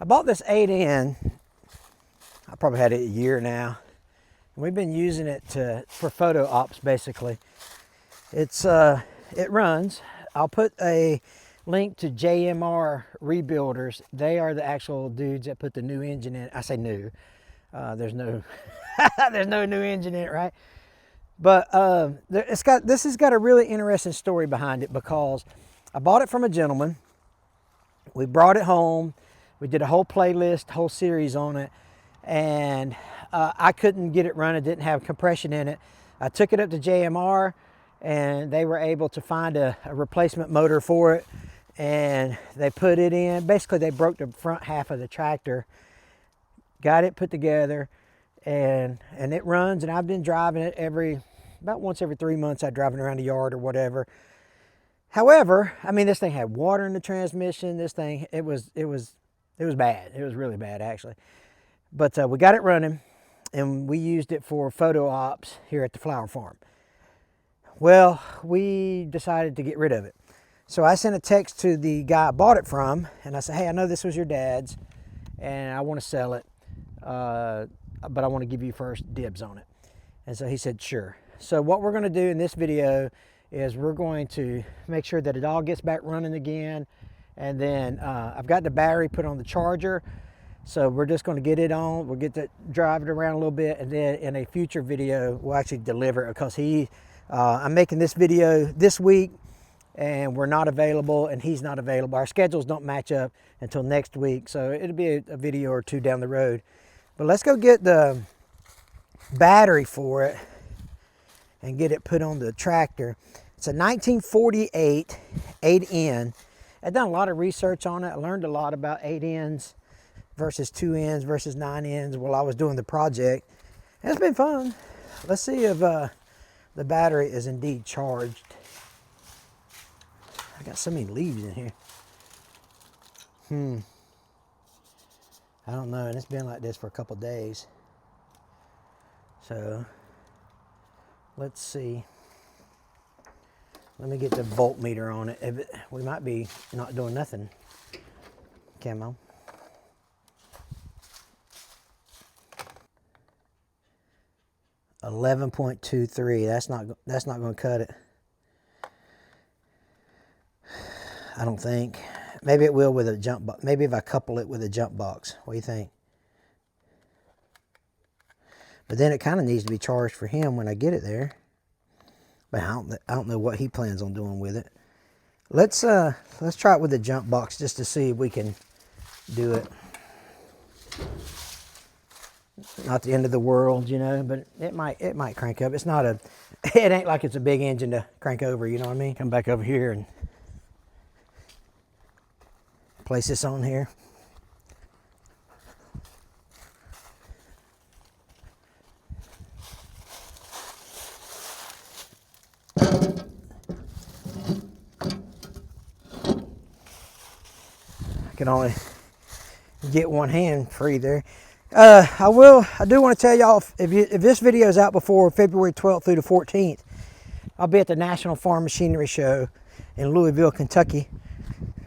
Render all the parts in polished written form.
I bought this 8N. I probably had it a year now. We've been using it for photo ops basically. It runs. I'll put a link to JMR Rebuilders. They are the actual dudes that put the new engine in. I say new. There's no there's no new engine in it, right? But this has got a really interesting story behind it, because I bought it from a gentleman. We brought it home. We did a whole playlist, whole series on it, and I couldn't get it running. Didn't have compression in it. I took it up to JMR, and they were able to find a replacement motor for it, and they put it in. Basically, they broke the front half of the tractor, got it put together, and it runs. And I've been driving it about once every 3 months. I drive it around the yard or whatever. However, I mean, this thing had water in the transmission. This thing, it was bad. It was really bad, actually. But we got it running, and we used it for photo ops here at the flower farm. Well, we decided to get rid of it. So I sent a text to the guy I bought it from, and I said, hey, I know this was your dad's, and I want to sell it, but I want to give you first dibs on it. And so he said, sure. So what we're going to do in this video is we're going to make sure that it all gets back running again. And then I've got the battery put on the charger. So we're just going to get it on. We'll drive it around a little bit. And then in a future video, we'll actually deliver it, because I'm making this video this week and we're not available, and he's not available. Our schedules don't match up until next week. So it'll be a video or two down the road. But let's go get the battery for it and get it put on the tractor. It's a 1948 8N. I've done a lot of research on it. I learned a lot about 8Ns versus 2Ns versus 9Ns while I was doing the project. And it's been fun. Let's see if the battery is indeed charged. I got so many leaves in here. I don't know, and it's been like this for a couple days. So let's see. Let me get the voltmeter on it. We might be not doing nothing. Camo. $11.23. That's not going to cut it. I don't think. Maybe it will with a jump box. Maybe if I couple it with a jump box. What do you think? But then it kind of needs to be charged for him when I get it there. But I don't know what he plans on doing with it. Let's try it with the jump box just to see if we can do it. Not the end of the world, you know, but it might crank up. It's not it ain't like it's a big engine to crank over, you know what I mean? Come back over here and place this on here. I can only get one hand free there. I do want to tell y'all, if this video is out before February 12th through the 14th, I'll be at the National Farm Machinery Show in Louisville, Kentucky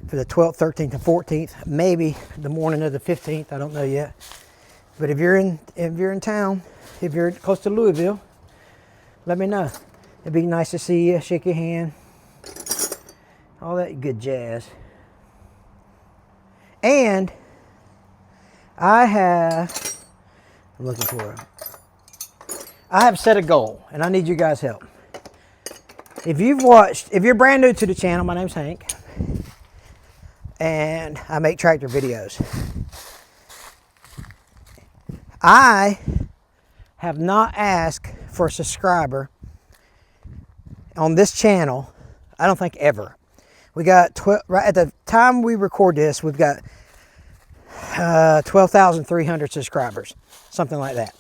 for the 12th, 13th, and 14th. Maybe the morning of the 15th. I don't know yet. But if you're in town, if you're close to Louisville, let me know. It'd be nice to see you, shake your hand, all that good jazz. And I have set a goal, and I need you guys' help. If you're brand new to the channel, my name's Hank, and I make tractor videos. I have not asked for a subscriber on this channel, I don't think ever. We got right at the time we record this, we've got 12,300 subscribers, something like that.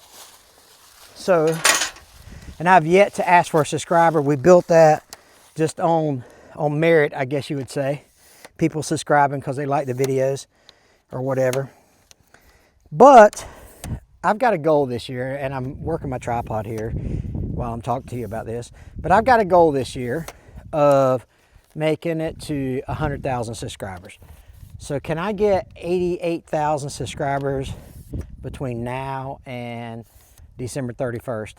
So, and I've yet to ask for a subscriber. We built that just on merit, I guess you would say. People subscribing because they like the videos or whatever. But I've got a goal this year, and I'm working my tripod here while I'm talking to you about this. But I've got a goal this year of making it to 100,000 subscribers. So can I get 88,000 subscribers between now and December 31st?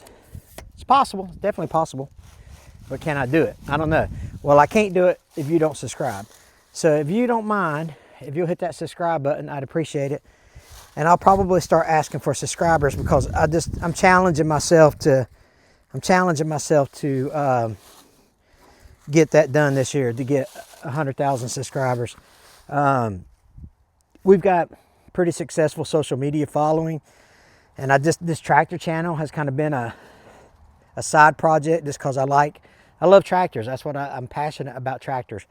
It's possible, it's definitely possible. But can I do it? I don't know. Well, I can't do it if you don't subscribe. So if you don't mind, if you'll hit that subscribe button, I'd appreciate it. And I'll probably start asking for subscribers because I'm challenging myself to get that done this year, to get 100,000 subscribers. We've got pretty successful social media following, and this tractor channel has kind of been a side project just because I love tractors. That's what I'm passionate about, tractors.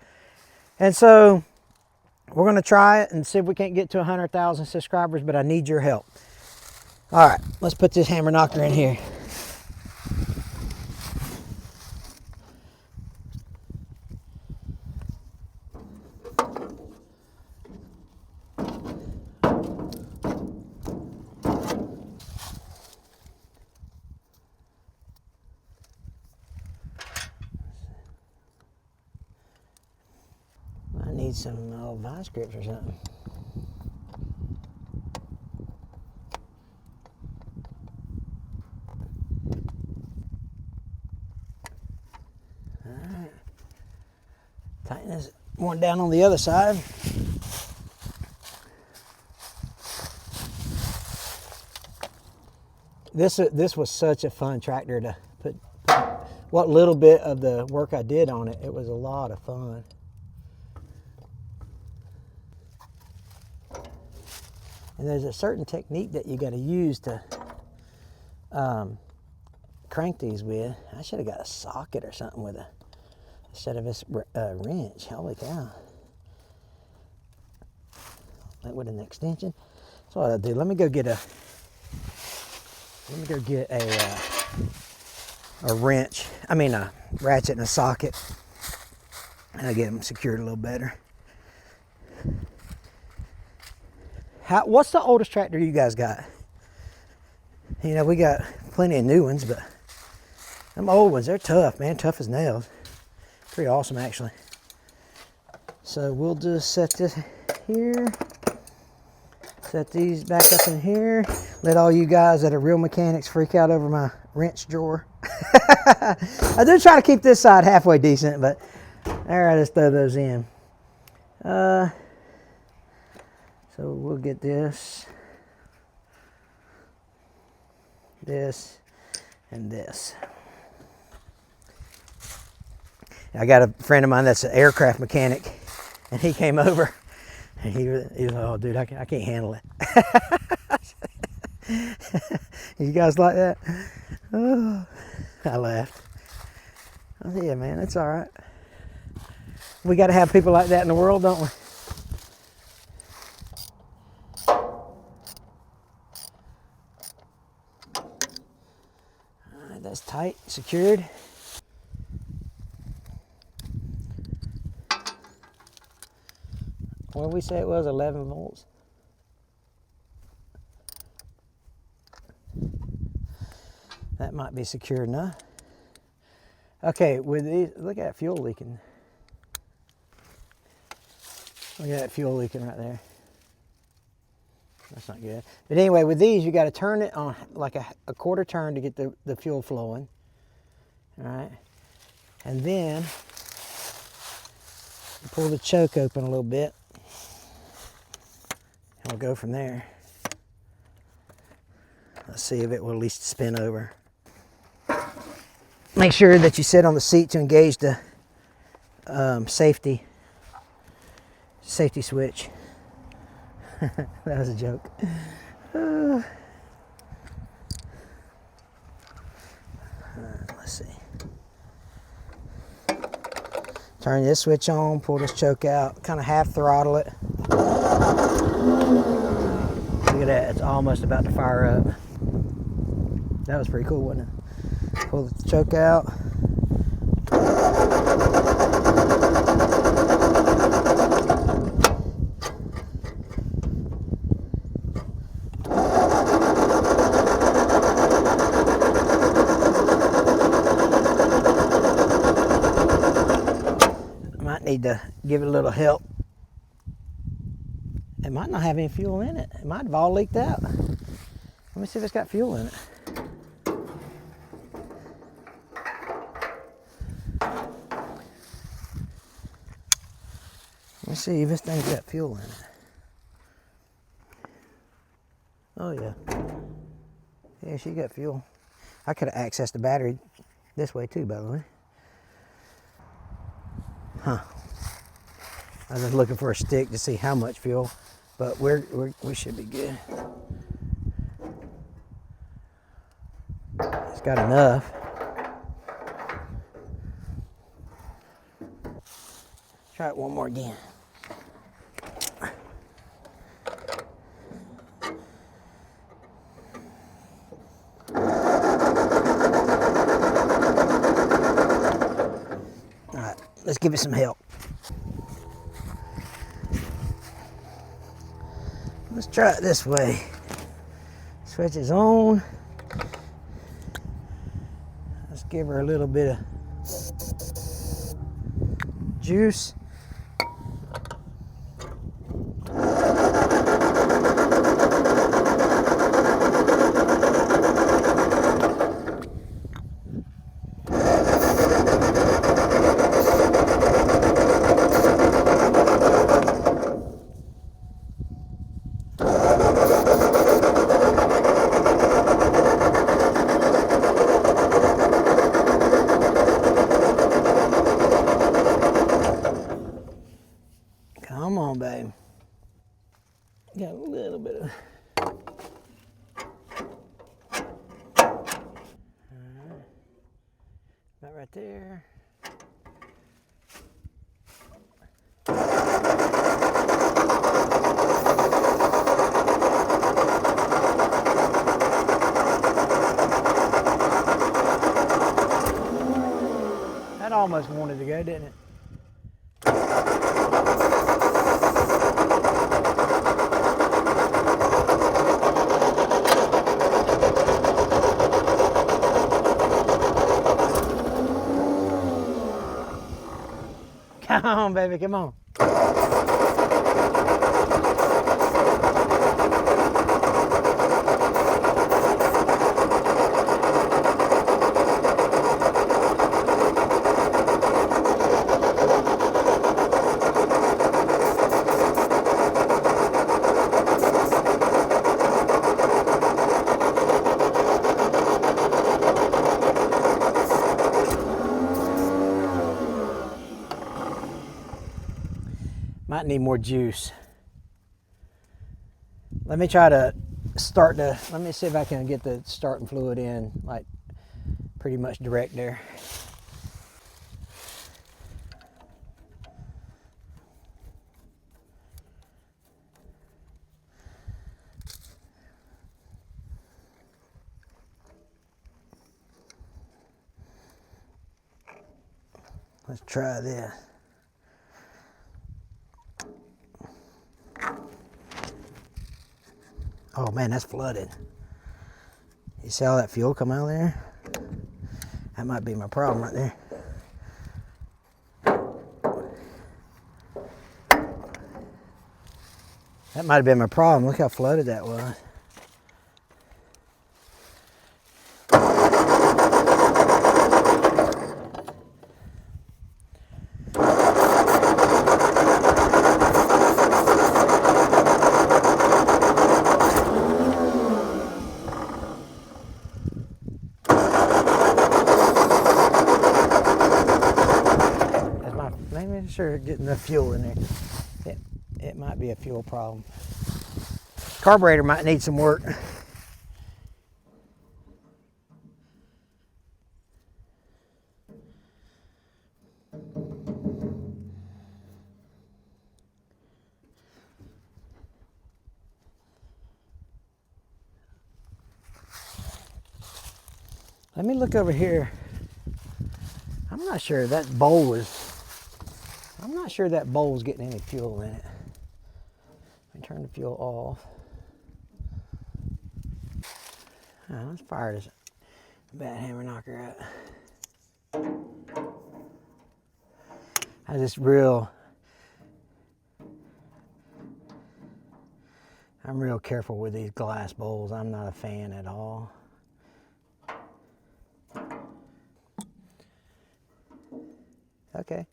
And so we're going to try it and see if we can't get to 100,000 subscribers, but I need your help. All right, let's put this hammer knocker in here. I need some old vice grips or something. All right. Tighten this one down on the other side. This was such a fun tractor to put what little bit of the work I did on it. It was a lot of fun. And there's a certain technique that you got to use to crank these with. I should have got a socket or something with instead of this wrench. Holy cow! Like with an extension. That's what I do. Let me go get a wrench. I mean a ratchet and a socket. And I'll get them secured a little better. What's the oldest tractor you guys got? You know, we got plenty of new ones, but them old ones, they're tough, man. Tough as nails. Pretty awesome, actually. So we'll just set this here. Set these back up in here. Let all you guys that are real mechanics freak out over my wrench drawer. I do try to keep this side halfway decent, but there, I just throw those in. So we'll get this, and this. I got a friend of mine that's an aircraft mechanic, and he came over, and he was like, "Oh, dude, I can't handle it." You guys like that? Oh, I laughed. I said, "Yeah, man, it's all right. We got to have people like that in the world, don't we?" That's tight, secured. What did we say it was? 11 volts. That might be secure enough. Okay, with these, look at that fuel leaking. Look at that fuel leaking right there. That's not good. But anyway, with these, you got to turn it on like a quarter turn to get the fuel flowing. All right. And then pull the choke open a little bit. And we'll go from there. Let's see if it will at least spin over. Make sure that you sit on the seat to engage the safety switch. That was a joke. Let's see. Turn this switch on, pull this choke out, kind of half throttle it. Look at that, it's almost about to fire up. That was pretty cool, wasn't it? Pull the choke out. Need to give it a little help might not have any fuel in it. It might have all leaked out. Let me see if it's got fuel in it. Let me see if this thing's got fuel in it. Oh yeah. Yeah, she got fuel. I could have accessed the battery this way too, by the way. Huh. I was just looking for a stick to see how much fuel, but we should be good. It's got enough. Try it one more again. All right, let's give it some help. Let's try it this way. Switch is on. Let's give her a little bit of juice. Come on, babe. Got a little bit of. About right there. That almost wanted to go, didn't it? Come on, baby, come on. Might need more juice. Let me try to let me see if I can get the starting fluid in, like pretty much direct there. Let's try this. Oh man, that's flooded. You see all that fuel come out of there? That might be my problem right there. That might have been my problem. Look how flooded that was. Make sure getting enough fuel in there. It might be a fuel problem. Carburetor might need some work. Let me look over here. I'm not sure that bowl is. I'm not sure that bowl's getting any fuel in it. Let me turn the fuel off. Let's fire this bad hammer knocker out. I just real. I'm real careful with these glass bowls. I'm not a fan at all. Okay,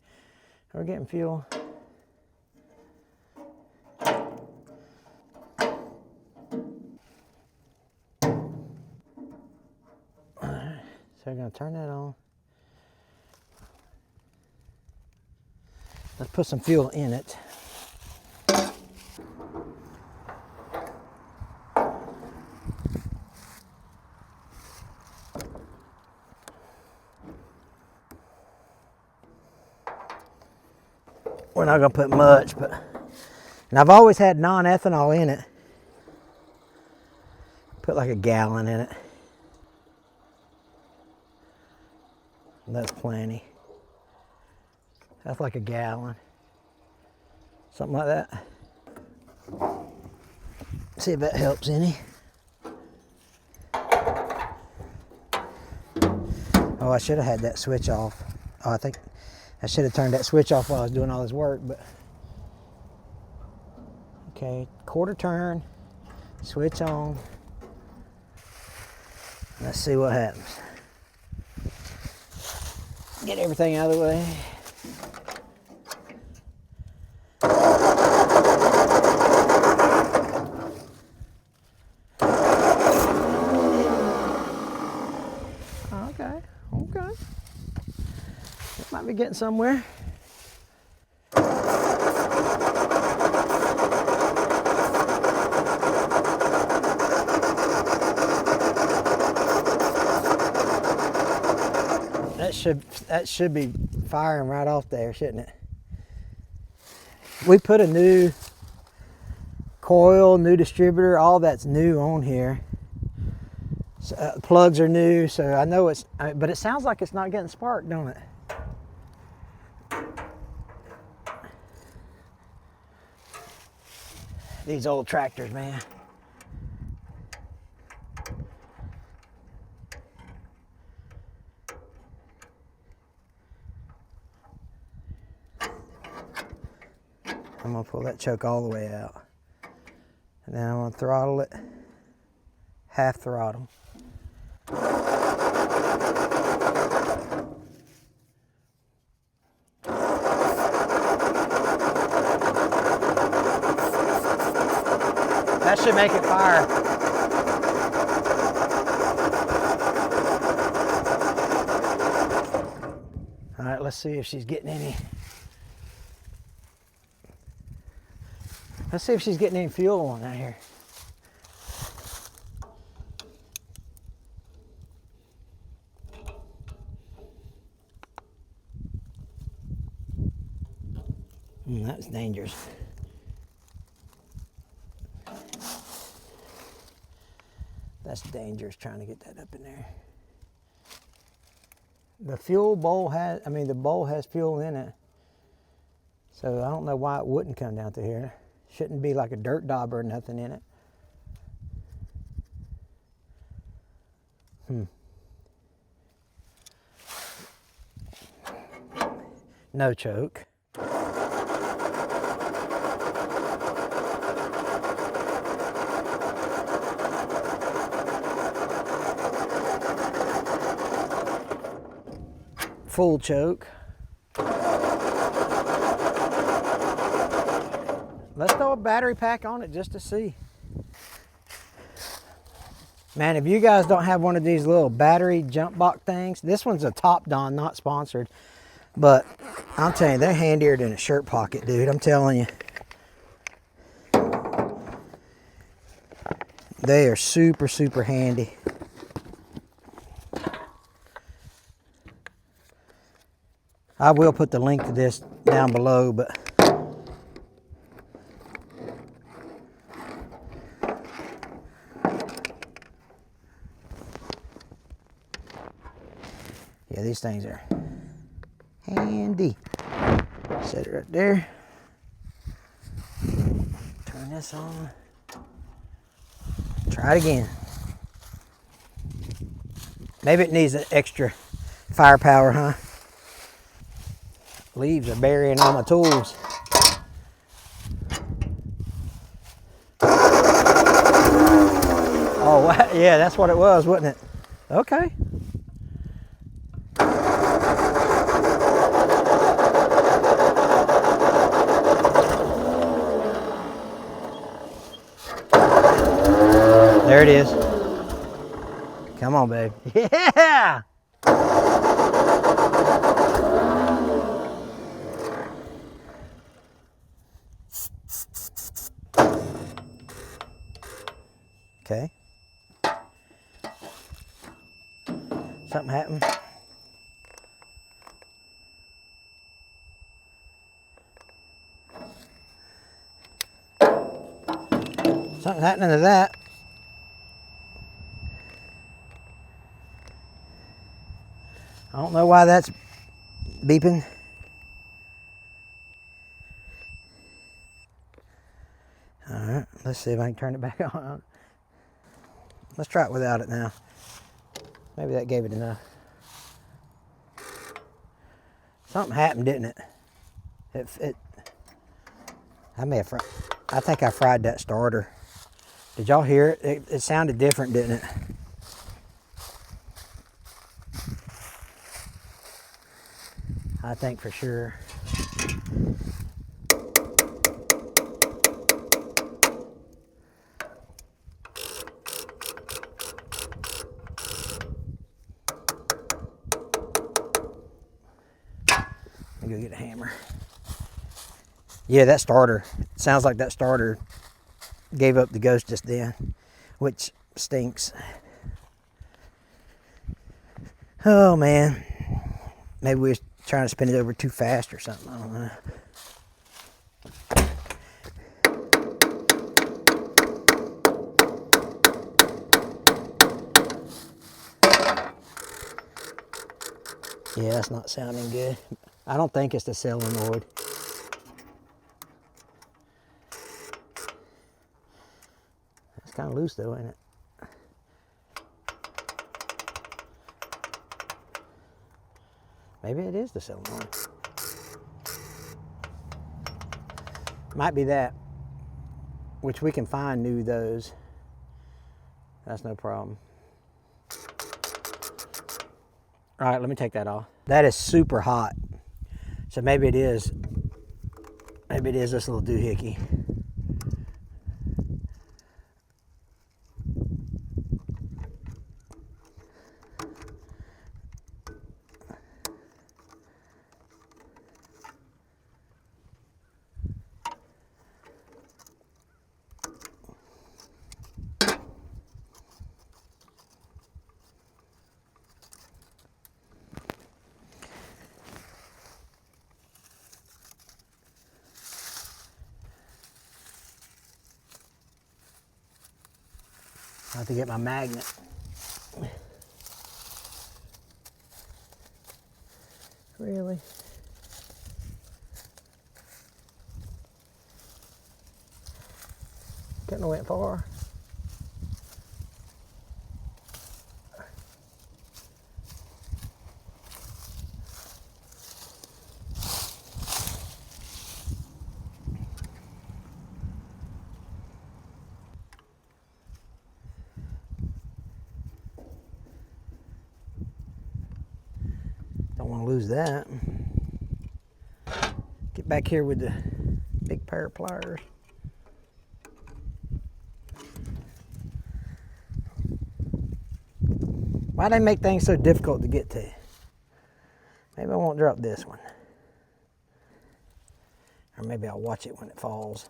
we're getting fuel. Alright, so we're gonna turn that on. Let's put some fuel in it. We're not gonna put much, but and I've always had non-ethanol in it. Put like a gallon in it. That's plenty. That's like a gallon. Something like that. See if that helps any. Oh, I should have had that switch off. Oh, I think I should have turned that switch off while I was doing all this work, but okay, quarter turn, switch on. Let's see what happens. Get everything out of the way. Okay, okay. It might be getting somewhere. That should be firing right off there, shouldn't it? We put a new coil, new distributor, all that's new on here. So, plugs are new, so I know it's, but it sounds like it's not getting sparked, don't it? These old tractors, man. I'm gonna pull that choke all the way out. And then I'm gonna throttle it, half throttle. That should make it fire. All right, let's see if she's getting any. Let's see if she's getting any fuel on out here. That's dangerous. That's dangerous trying to get that up in there. The fuel bowl has, the bowl has fuel in it. So I don't know why it wouldn't come down through here. Shouldn't be like a dirt dauber or nothing in it. No choke. Full choke. Let's throw a battery pack on it just to see. Man, if you guys don't have one of these little battery jump box things, this one's a Top Don, not sponsored, but I'm telling you, they're handier than a shirt pocket, dude. I'm telling you. They are super, super handy. I will put the link to this down below, but yeah, these things are handy. Set it right there. Turn this on. Try it again. Maybe it needs an extra firepower, huh? Leaves are burying all my tools. wow. Yeah, that's what it was, wasn't it? Okay. There it is. Come on, babe. Yeah! Okay. Something happened. Something happening to that. I don't know why that's beeping. All right, let's see if I can turn it back on. Let's try it without it now. Maybe that gave it enough. Something happened, didn't it? I may have fried. I think I fried that starter. Did y'all hear it? It sounded different, didn't it? I think for sure. Let me go get a hammer. Yeah, that starter. Sounds like that starter gave up the ghost just then, which stinks. Oh man. Maybe we was trying to spin it over too fast or something. I don't know. Yeah, that's not sounding good. I don't think it's the solenoid. It's kind of loose though, ain't it? Maybe it is the solenoid. Might be that, which we can find new those. That's no problem. All right, let me take that off. That is super hot. So maybe it is this little doohickey. I have to get my magnet. Really? Couldn't have went far. Don't want to lose that. Get back here with the big pair of pliers. Why they make things so difficult to get to? Maybe I won't drop this one. Or maybe I'll watch it when it falls.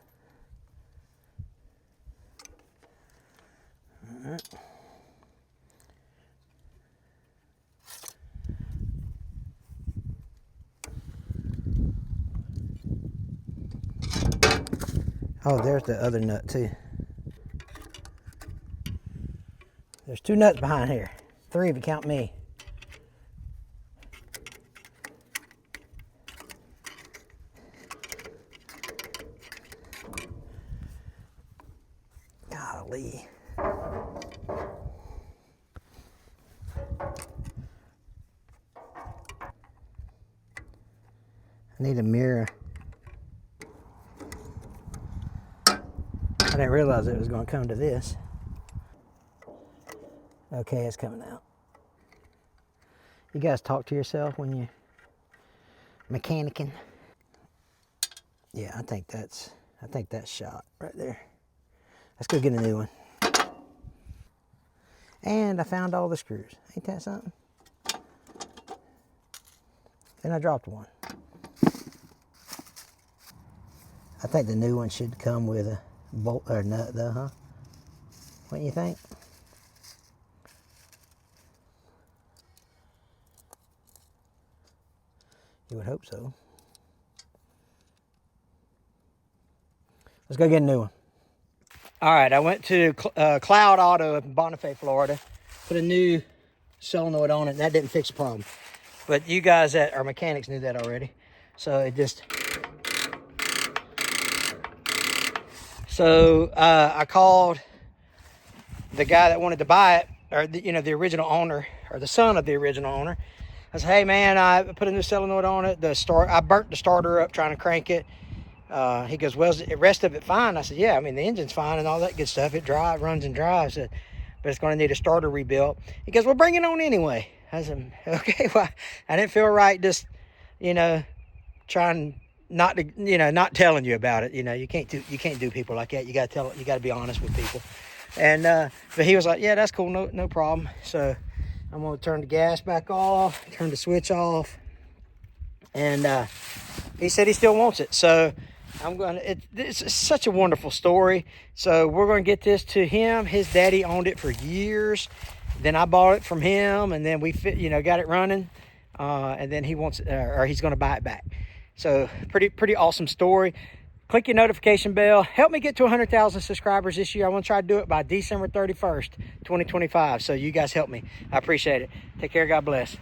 All right. Oh, there's the other nut too. There's 2 nuts behind here. 3 if you count me. Golly. I need a mirror. I didn't realize it was going to come to this. Okay, it's coming out. You guys talk to yourself when you're mechanicking? Yeah, I think that's shot right there. Let's go get a new one. And I found all the screws. Ain't that something? And I dropped one. I think the new one should come with a bolt or nut though, huh? What do you think? You would hope so. Let's go get a new one. All right, I went to Cloud Auto in Vernon FL, Florida. Put a new solenoid on it, and that didn't fix the problem. But you guys that are mechanics knew that already. So it just... So I called the guy that wanted to buy it, or the original owner, or the son of the original owner. I said, hey man, I put a new solenoid on it. I burnt the starter up trying to crank it. He goes, well, is the rest of it fine? I said, yeah, I mean, the engine's fine and all that good stuff. It runs and drives. I said, but it's going to need a starter rebuilt. He goes, well, bring it on anyway. I said, okay, well, I didn't feel right just, trying not to, not telling you about it. You can't do people like that. You got to be honest with people. And, but he was like, yeah, that's cool. No problem. So I'm going to turn the gas back off, turn the switch off. And, he said he still wants it. So it's such a wonderful story. So we're going to get this to him. His daddy owned it for years. Then I bought it from him, and then we got it running. And then he wants, or he's going to buy it back. So pretty awesome story. Click your notification bell. Help me get to 100,000 subscribers this year. I want to try to do it by December 31st, 2025. So you guys help me. I appreciate it. Take care. God bless.